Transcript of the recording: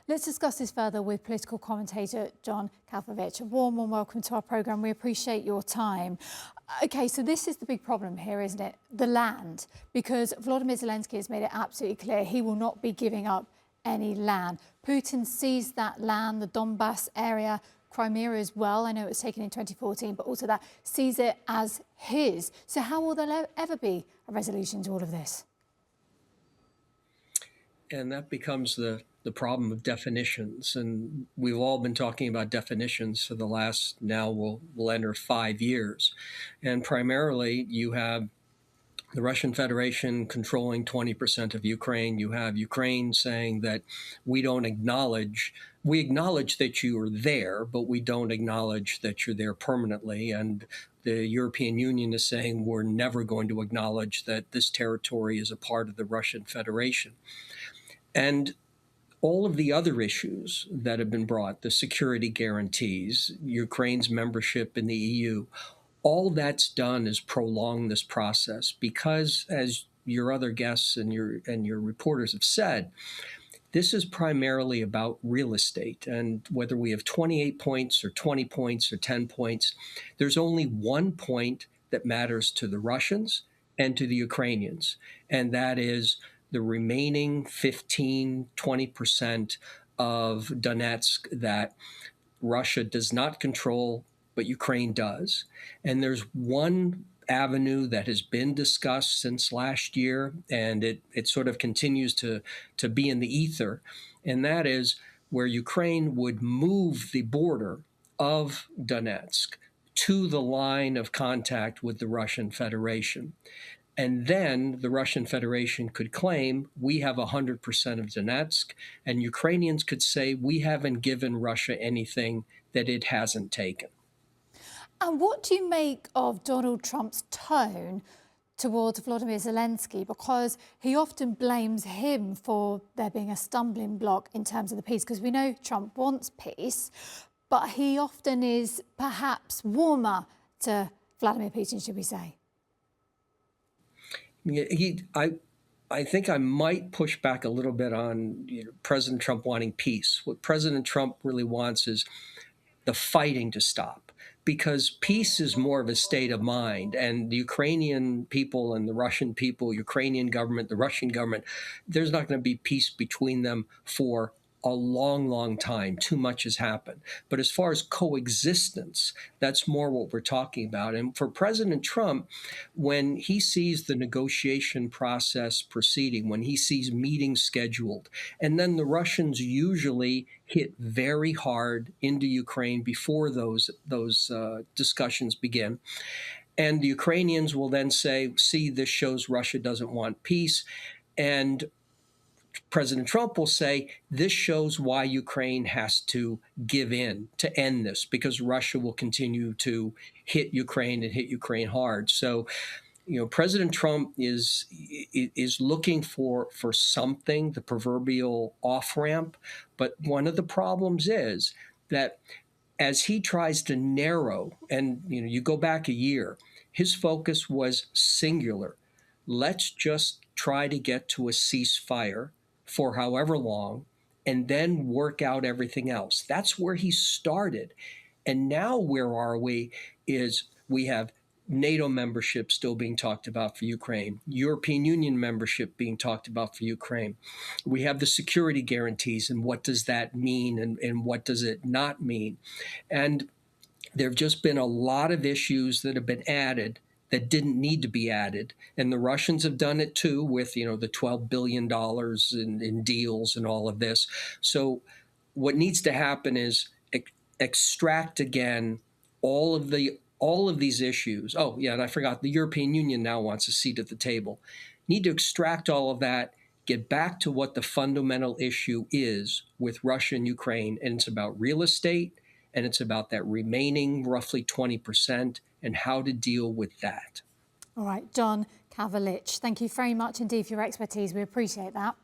Let's discuss this further with political commentator John Kavulich. A warm welcome to our programme. We appreciate your time. OK, so this is the big problem here, isn't it? The land, because Volodymyr Zelenskyy has made it absolutely clear he will not be giving up any land. Putin sees that land, the Donbass area, Crimea as well. I know it was taken in 2014, but also that sees it as his. So how will there ever be a resolution to all of this? And that becomes the problem of definitions. And we've all been talking about definitions for the last, now we'll enter 5 years. And primarily you have the Russian Federation controlling 20% of Ukraine. You have Ukraine saying that we acknowledge that you are there, but we don't acknowledge that you're there permanently. And the European Union is saying we're never going to acknowledge that this territory is a part of the Russian Federation. And all of the other issues that have been brought, the security guarantees, Ukraine's membership in the EU, all that's done is prolong this process because, as your other guests and your reporters have said, this is primarily about real estate. And whether we have 28 points or 20 points or 10 points, there's only one point that matters to the Russians and to the Ukrainians, and that is the remaining 15, 20% of Donetsk that Russia does not control, but Ukraine does. And there's one avenue that has been discussed since last year, and it sort of continues to be in the ether, and that is where Ukraine would move the border of Donetsk to the line of contact with the Russian Federation. And then the Russian Federation could claim we have 100% of Donetsk, and Ukrainians could say we haven't given Russia anything that it hasn't taken. And what do you make of Donald Trump's tone towards Volodymyr Zelenskyy? Because he often blames him for there being a stumbling block in terms of the peace, because we know Trump wants peace, but he often is perhaps warmer to Vladimir Putin, should we say? I think I might push back a little bit on President Trump wanting peace. What President Trump really wants is the fighting to stop, because peace is more of a state of mind. And the Ukrainian people and the Russian people, Ukrainian government, the Russian government, there's not going to be peace between them for a long, long time. Too much has happened. But as far as coexistence, that's more what we're talking about. And for President Trump, when he sees the negotiation process proceeding, when he sees meetings scheduled, and then the Russians usually hit very hard into Ukraine before those discussions begin. And the Ukrainians will then say, see, this shows Russia doesn't want peace. And President Trump will say, this shows why Ukraine has to give in to end this, because Russia will continue to hit Ukraine and hit Ukraine hard. So, President Trump is looking for something, the proverbial off-ramp. But one of the problems is that as he tries to narrow, and you go back a year, his focus was singular. Let's just try to get to a ceasefire for however long, and then work out everything else. That's where he started. And now where are we is we have NATO membership still being talked about for Ukraine, European Union membership being talked about for Ukraine. We have the security guarantees, and what does that mean, and what does it not mean? And there have just been a lot of issues that have been added that didn't need to be added. And the Russians have done it too with, the $12 billion in deals and all of this. So what needs to happen is extract again all of these issues. Oh, yeah, and I forgot, the European Union now wants a seat at the table. Need to extract all of that, get back to what the fundamental issue is with Russia and Ukraine, and it's about real estate, and it's about that remaining roughly 20% and how to deal with that. All right, John Kavulich, thank you very much indeed for your expertise. We appreciate that.